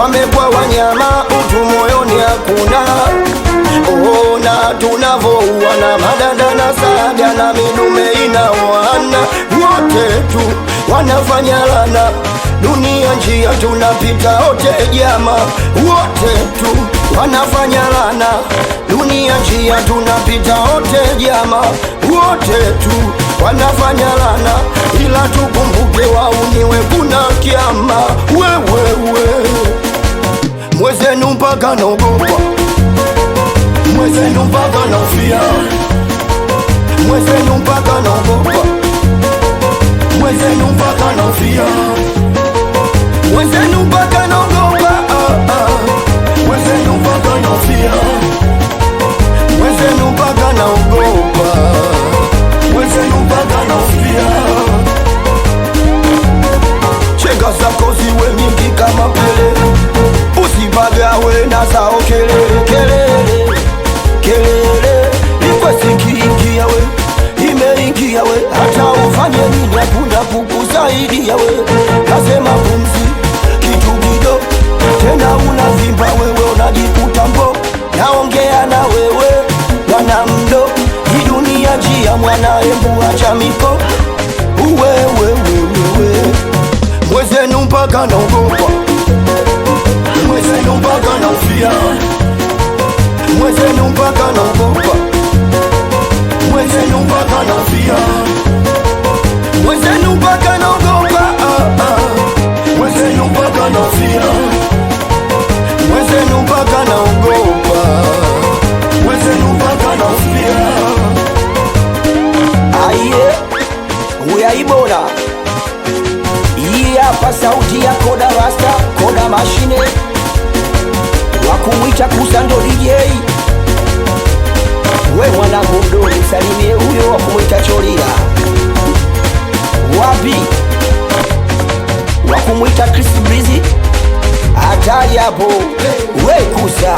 wamekuwa wanyama, utu moyoni hakuna. Ona tunavouana, madada na saga na midume inaoana, wote tu wanafanya lana. Dunia njia tunapita wote jama, wote tu wanafanya lana. Dunia njia tunapita wote jama, wote tu wanafanya lana. Ila tukumbuke wauniwe kuna kiama. Wewe mwezenu mpaka naogopa, mwezenu mpaka naufia, mwezenu mpaka naogopa, mwezenu mpaka naufia, mwezenu mpaka naogopa, mwezenu mpaka naufia, mwezenu mpaka naogopa, mwezenu mpaka naufia. Chenga zako ziwe nyingi kama Pele, usipagawe na zao kelele kelele kelele. Ikwesikiingia we, imeingia we, hata ufanye nini hakuna kukusaidia we. Kasema pumzi kitu kido, tena unavimba wewe, unajikuta mbo. Naongea na wewe mwana mdo, hii dunia njia mwana, embu acha miko. Wewe mwezenu mpaka naogopa, mwezenu mpaka naufia, mwezenu mpaka naogopa, mwezenu mpaka naufia, mwezenu mpaka naogopa, mwezenu mpaka naufia, mwezenu mpaka naogopa, mwezenu mpaka naufia. Aye, uyaibona hii hapa sauti ya Koda Rasta, Koda Machine, wakumwita Kusando DJ. We mwanangu mdoli msalimie huyo wakumwita Choria. Wapi wakumwita Chris Breezy, hatari hapo. We Kusa